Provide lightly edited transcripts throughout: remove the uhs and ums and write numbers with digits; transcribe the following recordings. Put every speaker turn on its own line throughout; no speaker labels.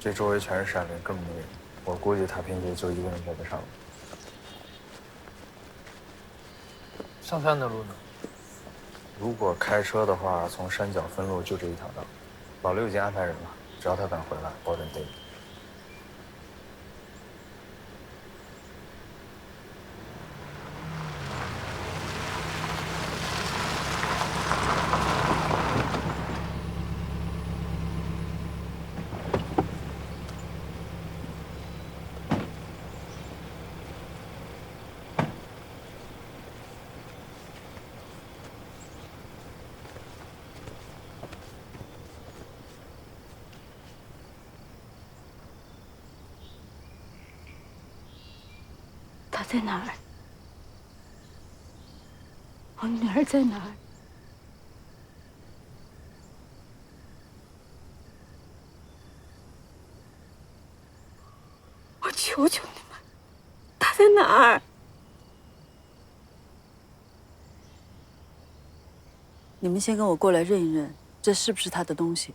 这周围全是山林，根本没人。我估计他平时就一个人在这上面。
上山的路呢？
如果开车的话，从山脚分路就这一条道。老刘已经安排人了，只要他敢回来，保准逮你。
他在哪儿？我女儿在哪儿？我求求你们，他在哪儿？
你们先跟我过来认一认，这是不是他的东西？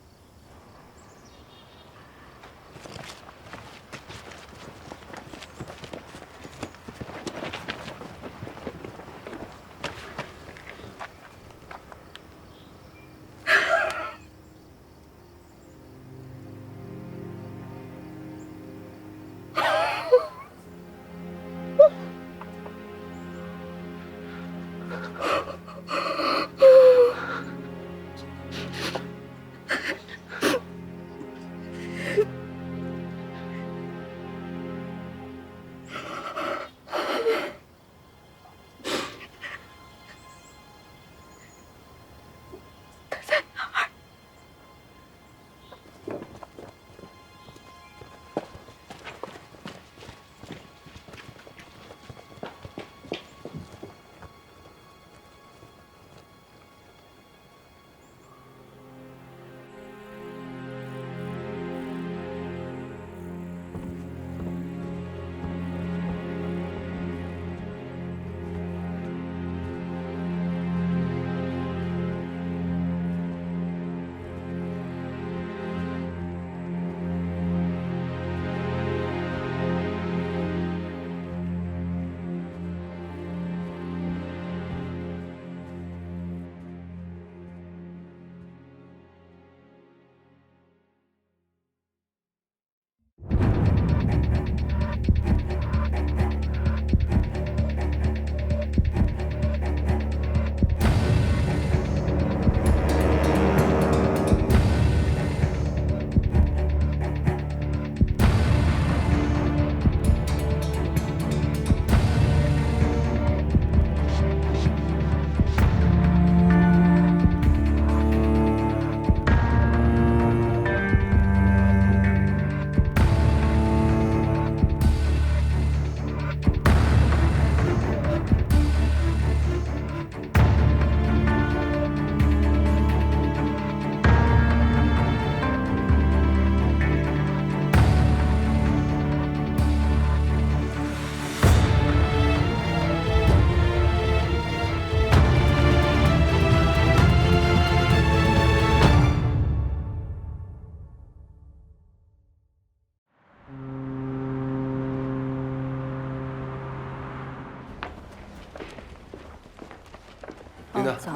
林队，
早。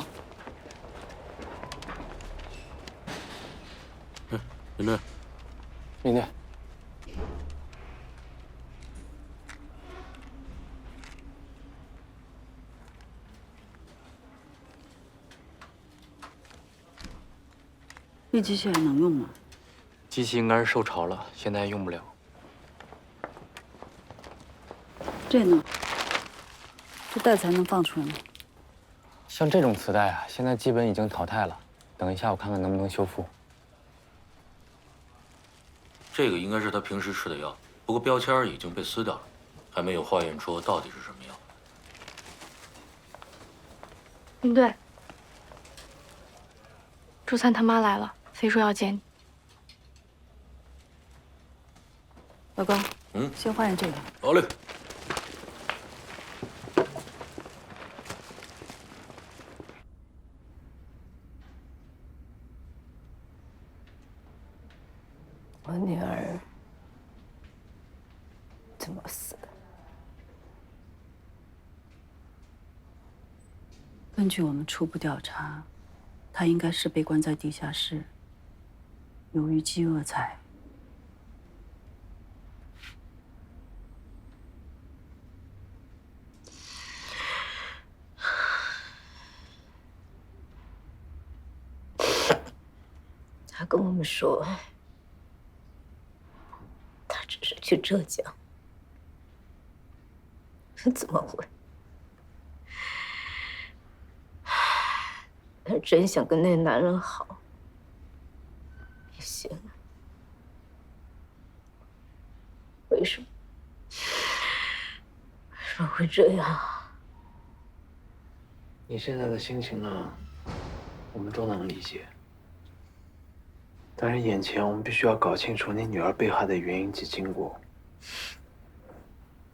林队，
明天。
这机器还能用吗？
机器应该是受潮了，现在用不了。
这呢？这带子还能放出来吗？
像这种磁带啊，现在基本已经淘汰了。等一下，我看看能不能修复。
这个应该是他平时吃的药，不过标签已经被撕掉了，还没有化验出到底是什么药。
林队，朱三他妈来了，非说要见你。
老高，先化验这个。
好嘞。
我女儿怎么死的？
根据我们初步调查，她应该是被关在地下室，由于饥饿才……
他跟我们说，他只是去浙江，怎么会？他真想跟那男人好，也行。为什么？为什么会这样？
你现在的心情呢，我们都能理解。但是眼前我们必须要搞清楚你女儿被害的原因及经过。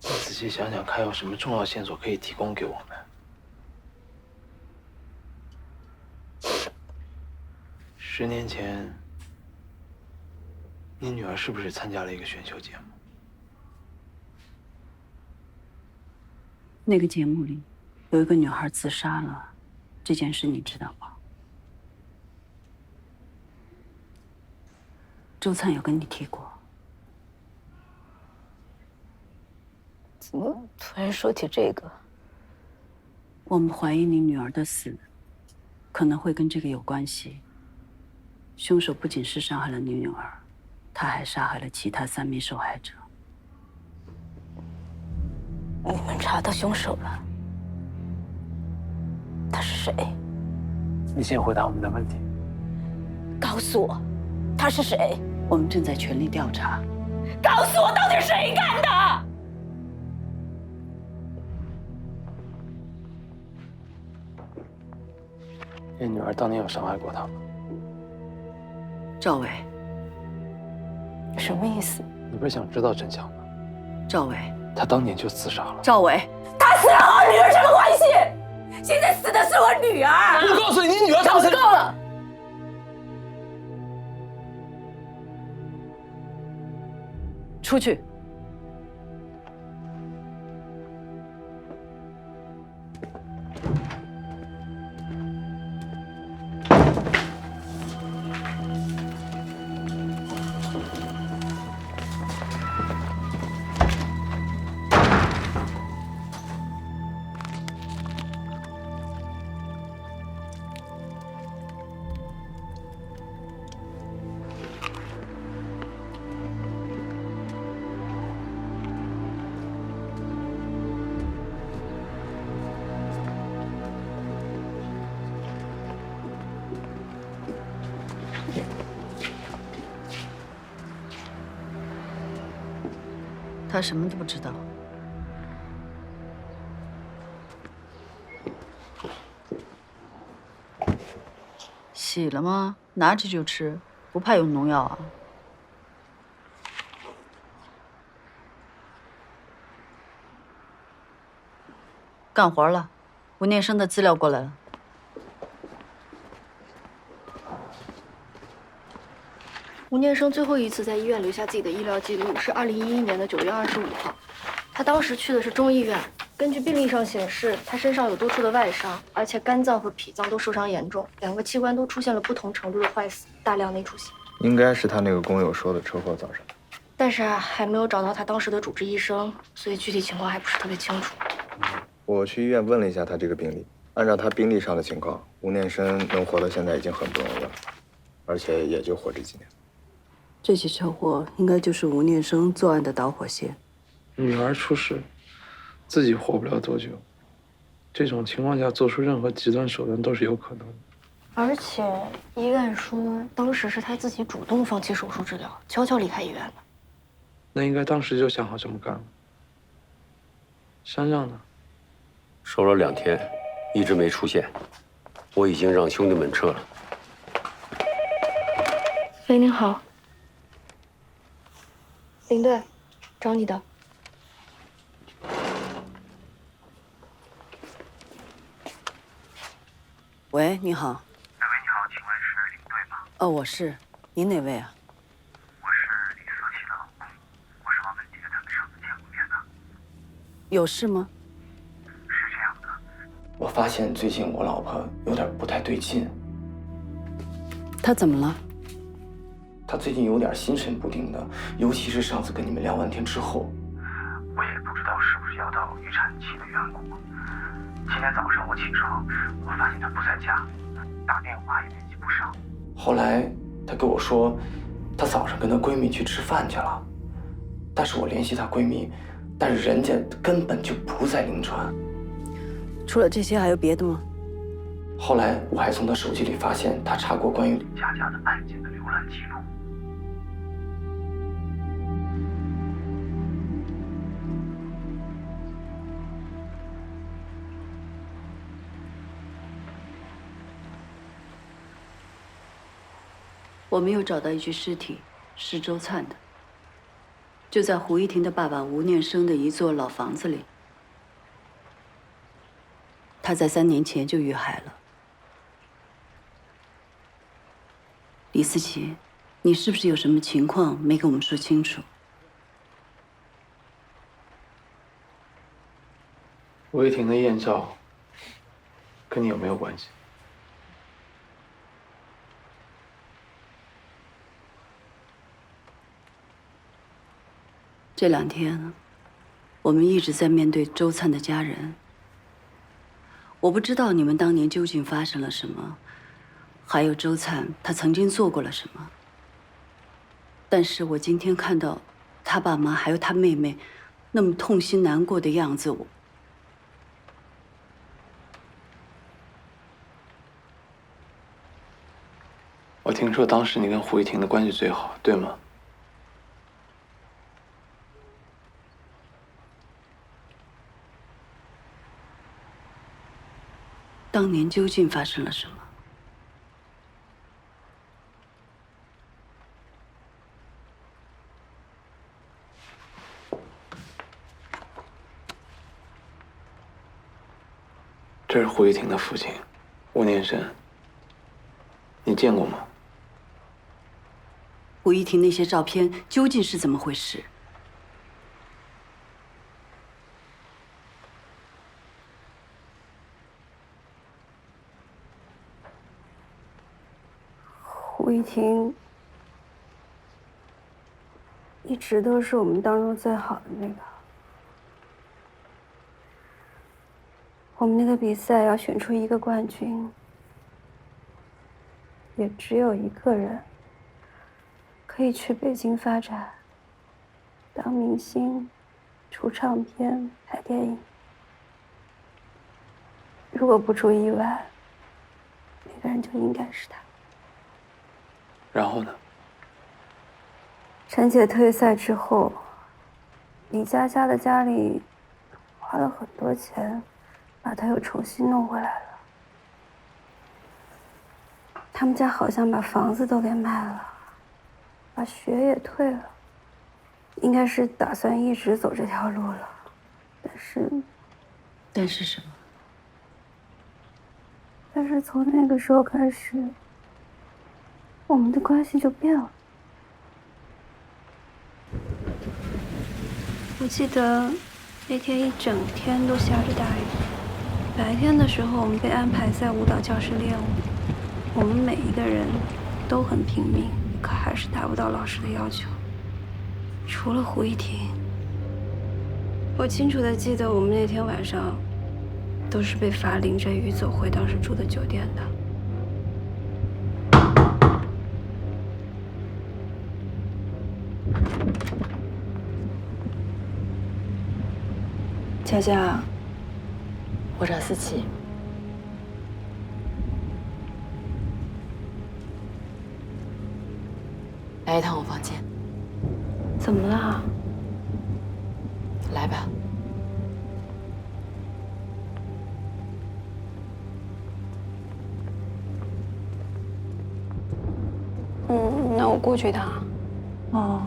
你仔细想想，看有什么重要线索可以提供给我们？10年前，你女儿是不是参加了一个选秀节目？
那个节目里有一个女孩自杀了，这件事你知道吗？周灿有跟你提过。
怎么突然说起这个？
我们怀疑你女儿的死可能会跟这个有关系。凶手不仅是杀害了你女儿，他还杀害了其他3名受害者。
你们查到凶手了？他是谁？
你先回答我们的问题。
告诉我，他是谁？
我们正在全力调查。
告诉我，到底是谁干的？
你女儿当年有伤害过他吗？
赵伟，
什么意思？
你不是想知道真相吗？
赵伟，
她当年就自杀了。
赵伟，
他死了和我女儿什么关系？现在死的是我女儿。
我告诉你，你女儿
够
当时……
够了！
出去。他什么都不知道。洗了吗？拿着就吃，不怕有农药啊？干活了，吴念生的资料过来了。
吴念生最后一次在医院留下自己的医疗记录是2011年的9月25号，他当时去的是中医院。根据病历上显示，他身上有多处的外伤，而且肝脏和脾脏都受伤严重，2个器官都出现了不同程度的坏死，大量内出血。
应该是他那个工友说的车祸造成的。
但是还没有找到他当时的主治医生，所以具体情况还不是特别清楚。
我去医院问了一下他这个病历，按照他病历上的情况，吴念生能活到现在已经很不容易了，而且也就活这几年。
这起车祸应该就是吴念生作案的导火线。
女儿出事，自己活不了多久，这种情况下做出任何极端手段都是有可能的。
而且医院说，当时是他自己主动放弃手术治疗，悄悄离开医院的。
那应该当时就想好这么干了。山上呢？
守了2天，一直没出现。我已经让兄弟们撤了。
喂，您好，领队，找你的。
喂，你好。
喂，你好，请问是领队吗？
我是。您哪位啊？
我是
有事吗？
我发现最近我老婆有点不太对劲，
她怎么了？
她最近有点心神不定的，尤其是上次跟你们聊完天之后。
我也不知道是不是要到预产期的缘故。今天早上我起床，我发现她不在家，打电话也联系不上。
后来她跟我说，她早上跟她闺蜜去吃饭去了，但是我联系她闺蜜，但是人家根本就不在临川。
除了这些还有别的吗？
后来我还从她手机里发现她查过关于
李佳佳的案件的浏览记录。
我们又找到一具尸体，是周灿的，就在胡一婷的爸爸吴念生的一座老房子里。他在3年前就遇害了。李思琪，你是不是有什么情况没跟我们说清楚？
吴一婷的艳照跟你有没有关系？
这2天，我们一直在面对周灿的家人。我不知道你们当年究竟发生了什么，还有周灿他曾经做过了什么。但是我今天看到他爸妈还有他妹妹那么痛心难过的样子，
我听说当时你跟胡一婷的关系最好，对吗？
当年究竟发生了什么？
这是胡一婷的父亲，吴念生。你见过吗？
胡一婷那些照片究竟是怎么回事？
胡一婷一直都是我们当中最好的那个。我们那个比赛要选出一个冠军，也只有一个人可以去北京发展，当明星、出唱片、拍电影。如果不出意外，那个人就应该是他。
然后呢？
陈姐退赛之后，李佳佳的家里花了很多钱，把她又重新弄回来了。他们家好像把房子都给卖了，把学也退了，应该是打算一直走这条路了。
但是什么？
但是从那个时候开始，我们的关系就变了。我记得那天一整天都下着大雨，白天的时候我们被安排在舞蹈教室练舞，我们每一个人都很拼命，可还是达不到老师的要求。除了胡一婷，我清楚地记得我们那天晚上都是被罚淋着雨走回当时住的酒店的。
佳佳，我找思琪。来一趟我房间。
怎么了？
来吧。
那我过去一趟。
哦。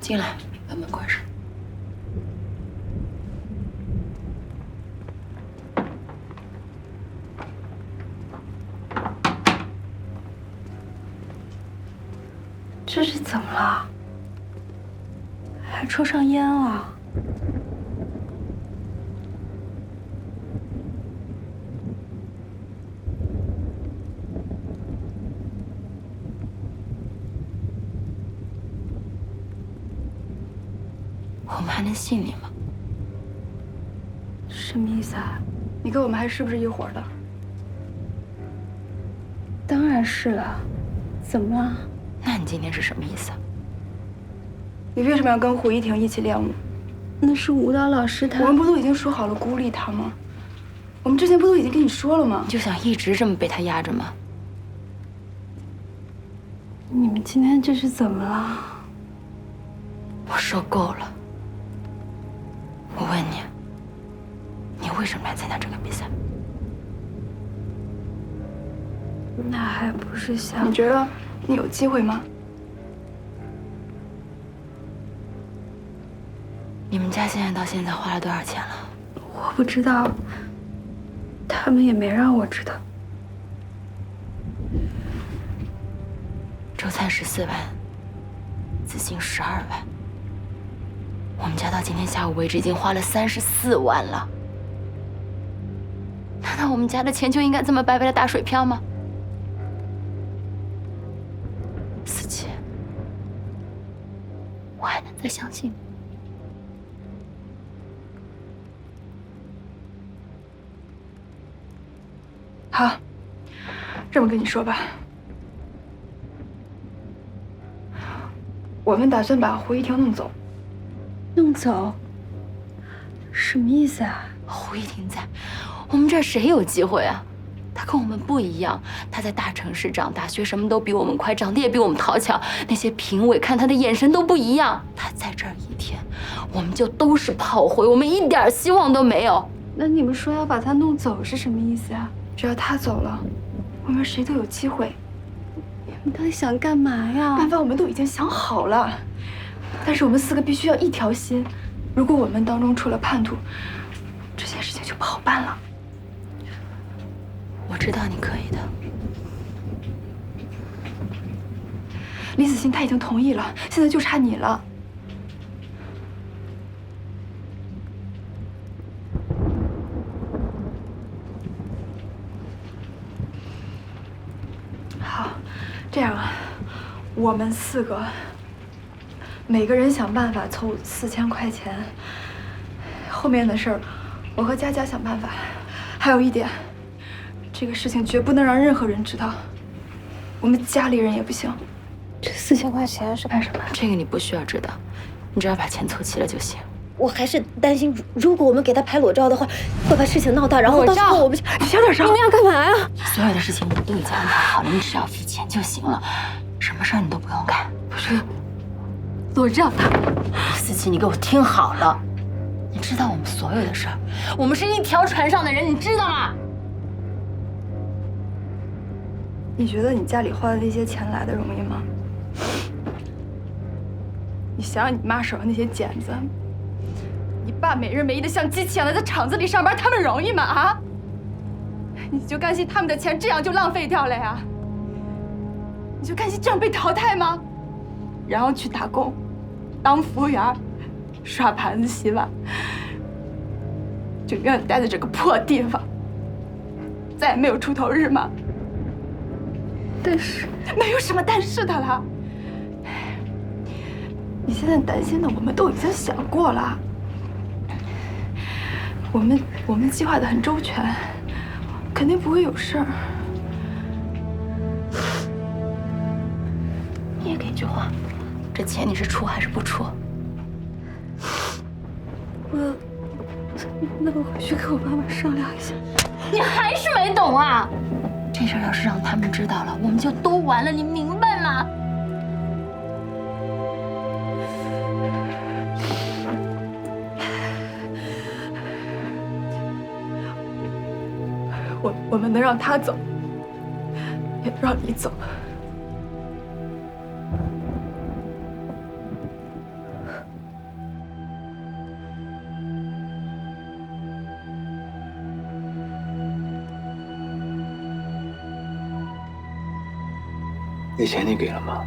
进来，把门关上。
这是怎么了？还抽上烟了？
我们还能信你吗？
什么意思啊？
你跟我们还是不是一伙的？
当然是了，怎么了？
那你今天是什么意思啊？
你为什么要跟胡一婷一起练舞？
那是舞蹈老师他……
我们不都已经说好了孤立他吗？我们之前不都已经跟你说了吗？
你就想一直这么被他压着吗？
你们今天这是怎么了？
我受够了。我问你，你为什么来参加这个比赛？
那还不是想……
你觉得你有机会吗？
你们家现在到现在花了多少钱了？
我不知道，他们也没让我知道。
周灿14万，子欣12万。我们家到今天下午为止已经花了34万了。难道我们家的钱就应该这么白白的打水漂吗？思琪，我还能再相信你？
好，这么跟你说吧，我们打算把胡一婷弄走。
弄走？什么意思啊？
胡一婷在，我们这儿谁有机会啊？她跟我们不一样，她在大城市长大，学什么都比我们快，长得也比我们讨巧。那些评委看她的眼神都不一样。她在这儿一天，我们就都是炮灰，我们一点希望都没有。
那你们说要把他弄走是什么意思啊？
只要他走了，我们谁都有机会。
你们到底想干嘛呀？
办法我们都已经想好了，但是我们4个必须要一条心。如果我们当中出了叛徒，这件事情就不好办了。
我知道你可以的。
李子欣他已经同意了，现在就差你了。好，这样啊，我们4个每个人想办法凑4000块钱，后面的事儿我和佳佳想办法。还有一点，这个事情绝不能让任何人知道，我们家里人也不行。
这4000块钱是干什么？
这个你不需要知道，你只要把钱凑齐了就行。
我还是担心，如果我们给他拍裸照的话，会把事情闹大，然后到时候我们……
你小点声！
你们要干嘛呀？
所有的事情我们都已经安排好了，你只要付钱就行了，什么事儿你都不用干。
不是，裸照他……
思琪，你给我听好了，你知道我们所有的事儿，我们是一条船上的人，你知道吗？
你觉得你家里花的那些钱来的容易吗？你想想你妈手上那些茧子，你爸每日每夜的像机器一样的在厂子里上班，他们容易吗？啊？你就甘心他们的钱这样就浪费掉了呀？你就甘心这样被淘汰吗？然后去打工，当服务员，刷盘子、洗碗，就永远待在这个破地方，再也没有出头日吗？
但是
没有什么但是的了。你现在担心的我们都已经想过了，我们计划的很周全，肯定不会有事儿。
你也给句话，这钱你是出还是不出？
那我回去跟我爸妈商量一下。
你还是没懂啊！这事儿要是让他们知道了，我们就都完了，你明白吗？
我们能让他走，也不让你走。
那钱你给了吗？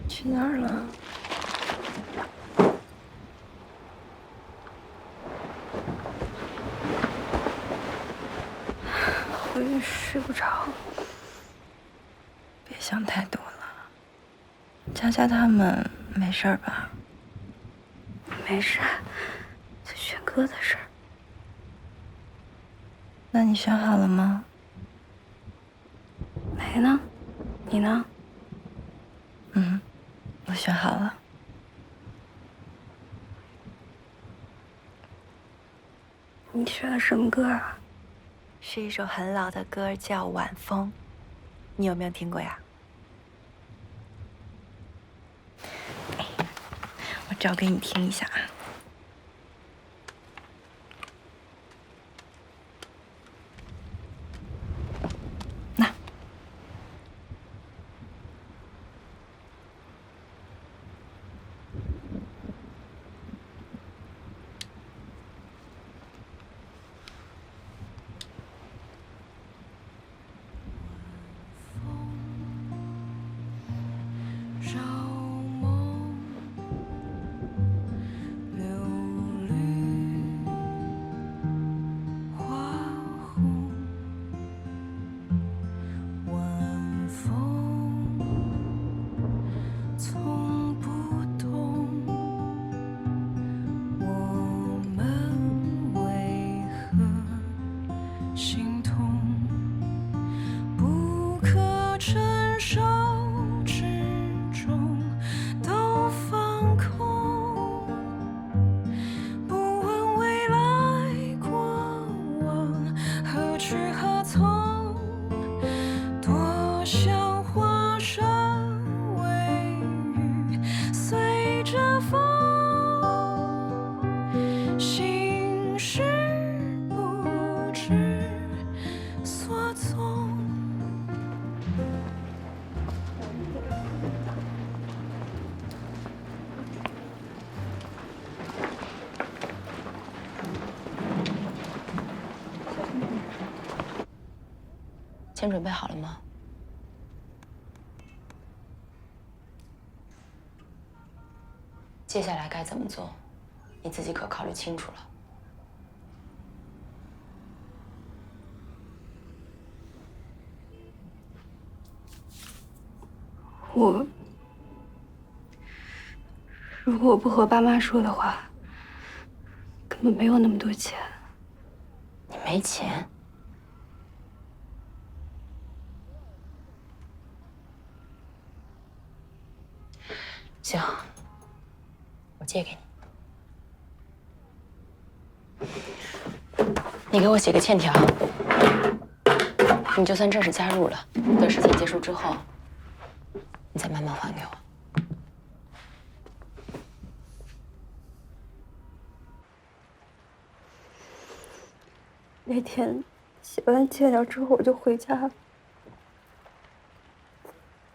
去哪儿了？我也睡不着。别想太多了。佳佳他们没事儿吧？没事，就轩哥的事儿。那你想好了吗？没呢，你呢？我选好了。你选的什么歌啊？
是一首很老的歌，叫《晚风》，你有没有听过呀？我找给你听一下啊。
钱准备好了吗？接下来该怎么做，你自己可考虑清楚了。
如果我不和爸妈说的话，根本没有那么多钱。
你没钱？行，我借给你。你给我写个欠条，你就算正式加入了，等事情结束之后，你再慢慢还给我。
那天写完欠条之后，我就回家了，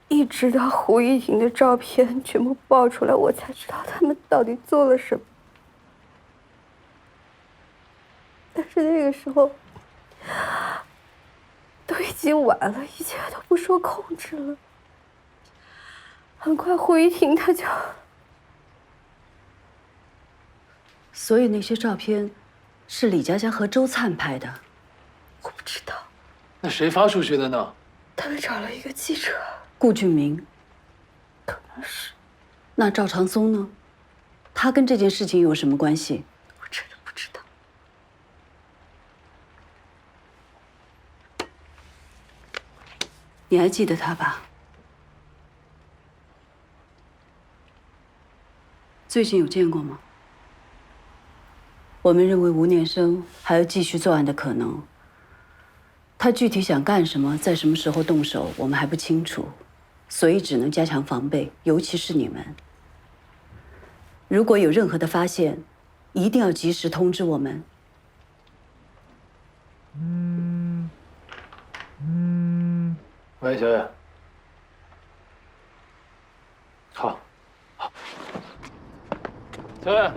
一直到胡一婷的照片全部爆出来，我才知道他们到底做了什么。但是那个时候，都已经
经晚了，一切都不受控制了。很快胡一婷她就……
所以那些照片是李佳佳和周灿拍的？
我不知道。
那谁发出去的呢？
他们找了一个记者，
顾俊明。
可能是。
那赵长松呢？他跟这件事情有什么关系？
我真的不知道。
你还记得他吧？最近有见过吗？我们认为吴念生还有继续作案的可能。他具体想干什么，在什么时候动手，我们还不清楚，所以只能加强防备，尤其是你们。如果有任何的发现，一定要及时通知我们。
喂，小野。好。小野，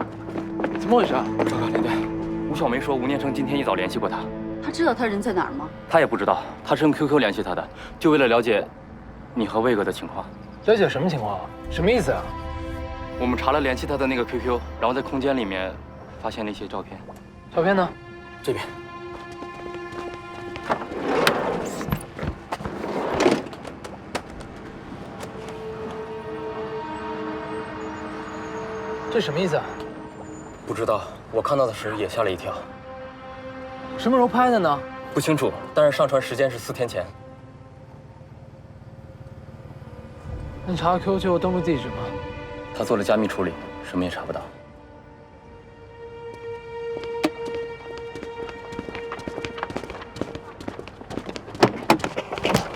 怎么回事啊？
报告连队，吴小梅说吴念生今天一早联系过他。
他知道他人在哪儿吗？
他也不知道，他是用 QQ 联系他的，就为了了解你和魏哥的情况。
了解什么情况啊？什么意思啊？
我们查了联系他的那个 QQ， 然后在空间里面发现了一些照片。
照片呢？
这边。
这什么意思啊？
不知道，我看到的时也吓了一跳。
什么时候拍的呢？
不清楚，但是上传时间是4天前。
那你查到 QQ 最后登录地址吗？
他做了加密处理，什么也查不到。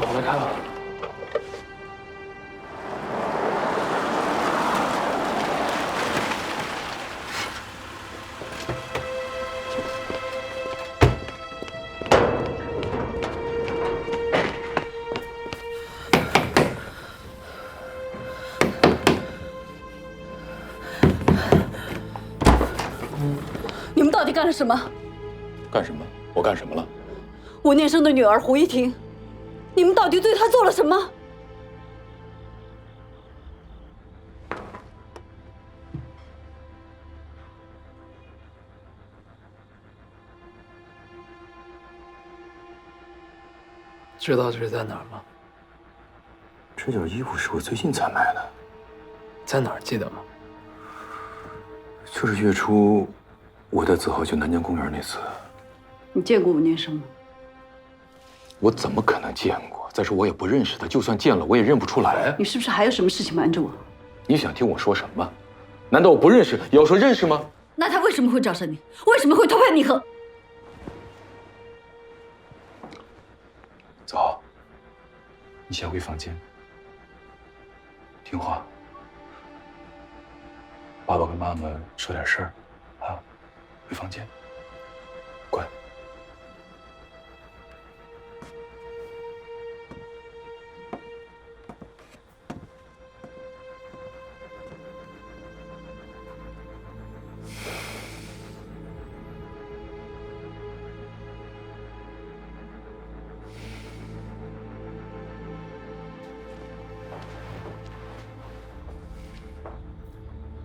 我来看吧。
你们到底干了什么？
干什么？我干什么了？
吴念生的女儿胡一婷，你们到底对她做了什么？
知道这是在哪儿吗？
这件衣服是我最近才买的。
在哪儿记得吗？
就是月初我带子豪去南江公园那次。
你见过吴念生吗？
我怎么可能见过？再说我也不认识他，就算见了，我也认不出来。
你是不是还有什么事情瞒着我？
你想听我说什么？难道我不认识也要说认识吗？
那他为什么会找上你？为什么会偷拍你和……
走，你先回房间，听话。爸爸跟妈妈说点事儿，啊，回房间，乖。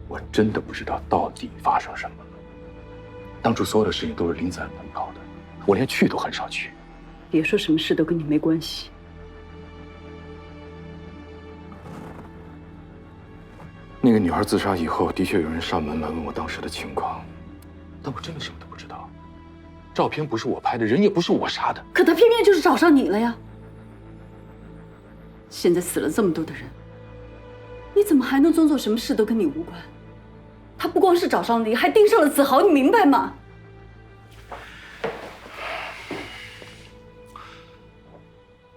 我真的不知道到底发生什么了。当初所有的事情都是林子安安排的，我连去都很少去。
别说什么事都跟你没关系。
那个女孩自杀以后，的确有人上门来问我当时的情况，但我真的什么都不知道。照片不是我拍的，人也不是我杀的。
可他偏偏就是找上你了呀！现在死了这么多的人，你怎么还能装作什么事都跟你无关？他不光是找上你，还盯上了子豪，你明白吗？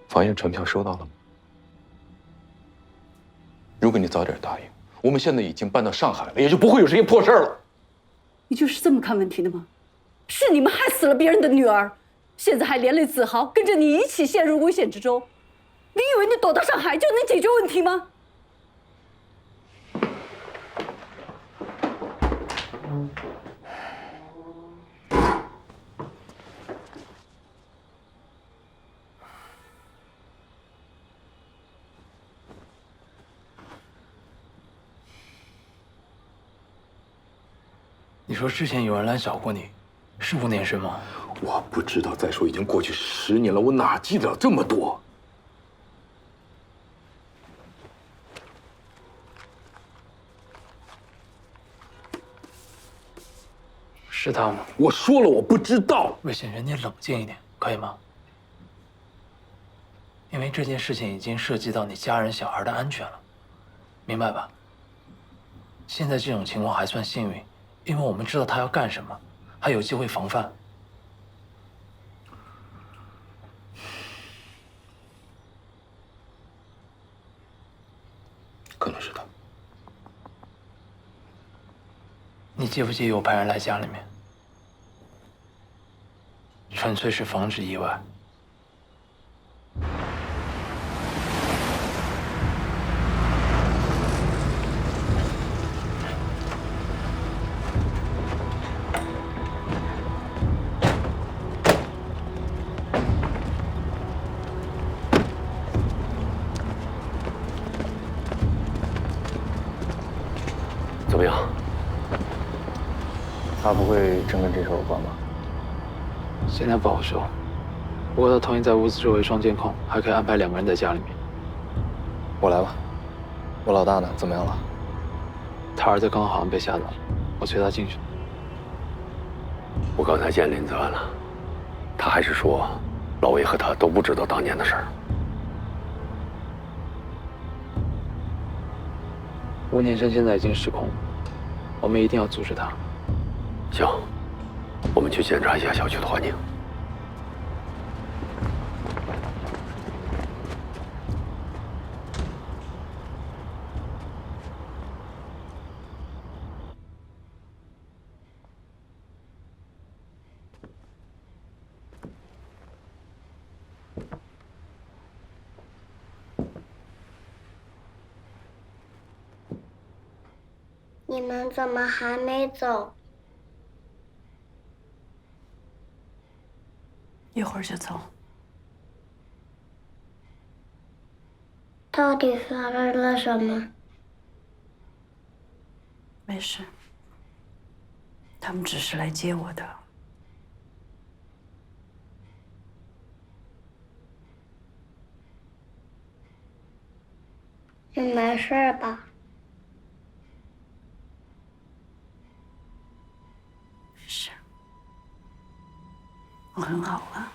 法院传票收到了吗？如果你早点答应，我们现在已经搬到上海了，也就不会有这些破事儿了。
你就是这么看问题的吗？是你们害死了别人的女儿，现在还连累子豪跟着你一起陷入危险之中。你以为你躲到上海就能解决问题吗？
说之前有人来找过你，是吴念生吗？
我不知道。再说已经过去10年了，我哪记得了这么多？
是他吗？
我说了，我不知道。
魏先生，你冷静一点，可以吗？因为这件事情已经涉及到你家人、小孩的安全了，明白吧？现在这种情况还算幸运，因为我们知道他要干什么，还有机会防范。
可能是他。
你介不介意我派人来家里面？纯粹是防止意外。
怎么样？
他不会真跟这事有关吧？
现在不好说，不过他同意在屋子周围装监控，还可以安排2个人在家里面。
我来吧。我老大呢？怎么样了？
他儿子刚刚好像被吓到了，我催他进去。
我刚才见林子安了，他还是说老魏和他都不知道当年的事儿。
吴念生现在已经失控了，我们一定要阻止他。
行，我们去检查一下小区的环境。
你们怎么还没走？
一会儿就走。
到底发生了什么？
没事，他们只是来接我的。
你没事吧？
没事，我很好啊。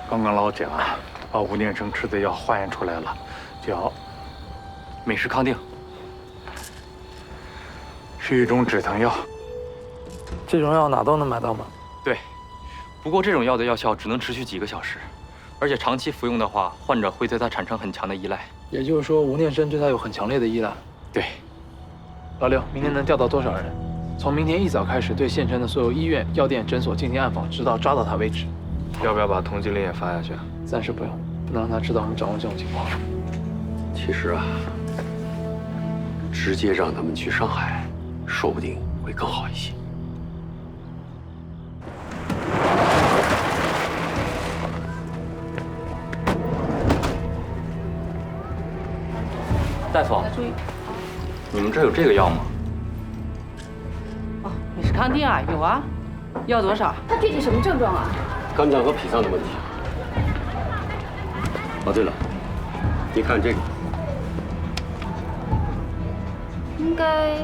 刚刚老蒋把吴念生吃的药化验出来了，叫美式康定，是一种止疼药。
这种药哪都能买到吗？
对，不过这种药的药效只能持续几个小时，而且长期服用的话，患者会对它产生很强的依赖。
也就是说，吴念生对他有很强烈的依赖。
对。
老六，明天能调到多少人？从明天一早开始，对县城的所有医院、药店、诊所进行暗访，直到抓到他为止。
要不要把通缉令也发下去？
暂时不用，不能让他知道我们掌握这种情况。
其实啊，直接让他们去上海，说不定会更好一些。
大夫，你们这有这个药吗？
哦，美式康定啊，有啊，要多少？
他具体什么症状啊？
肝脏和脾脏的问题。哦，对了，你看这个，
应该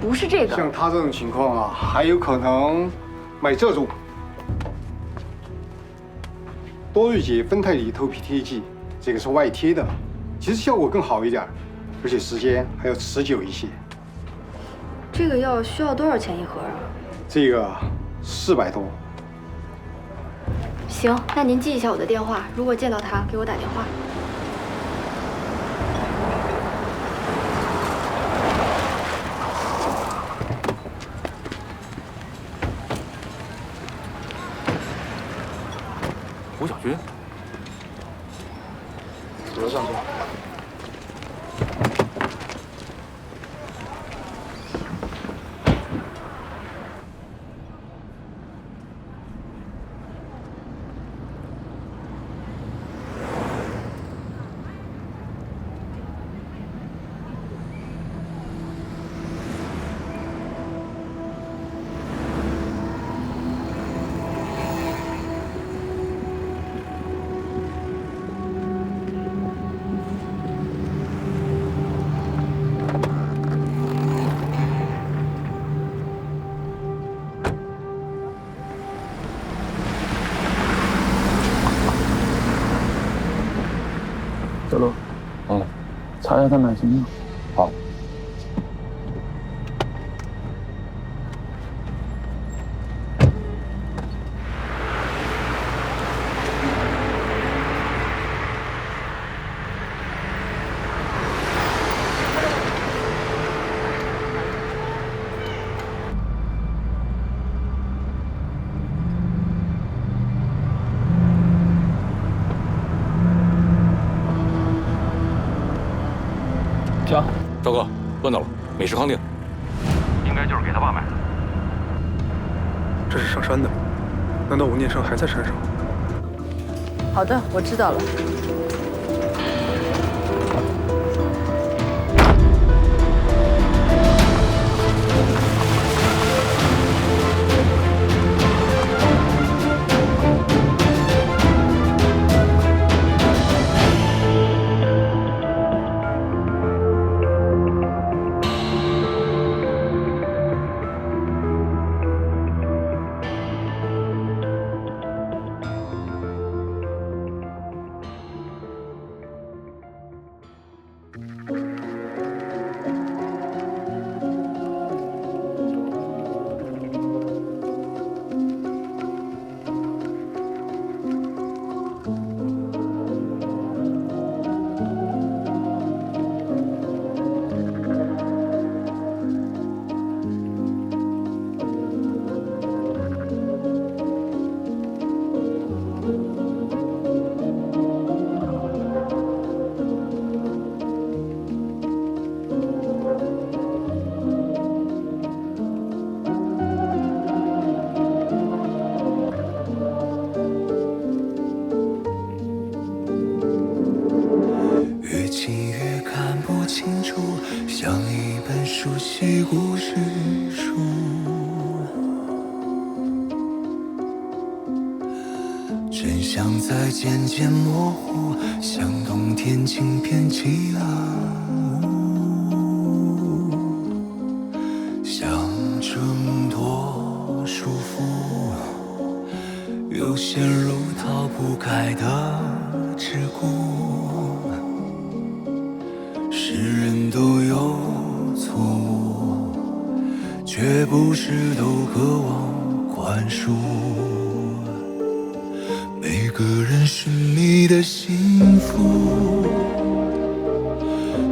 不是这个。
像他这种情况啊，还有可能买这种多瑞杰酚酞理头皮贴剂，这个是外贴的，其实效果更好一点，而且时间还要持久一些。
这个药需要多少钱一盒啊？
这个400多。
行，那您记一下我的电话，如果见到他，给我打电话。
胡小军，
走了，上去。
查一下他买行吗？
好。
行，
赵哥，问到了，美式康定，
应该就是给他爸买的。
这是上山的，难道吴念生还在山上？
好的，我知道了。
像一本熟悉故事书，真相在渐渐模糊，像冬天轻片起了雾，想挣脱束缚，又陷入逃不开的桎梏。是人都有错误，却不是都渴望宽恕。每个人寻觅的幸福，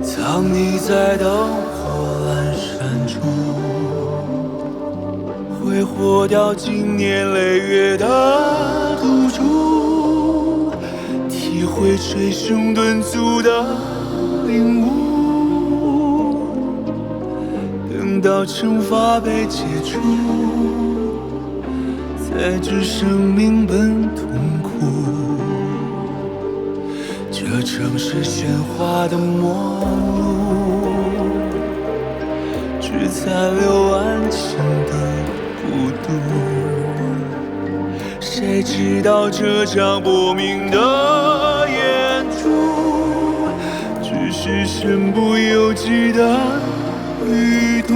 藏匿在灯火阑珊处，挥霍掉经年累月的赌注，体会捶胸顿足的领悟。等到惩罚被解除，才知生命本痛苦。这城市喧哗的末路，只残留安静的孤独。谁知道这场薄命的演出，只是身不由己的旅途，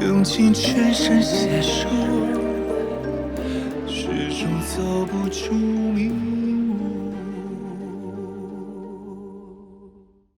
用尽全身解数，始终走不出迷。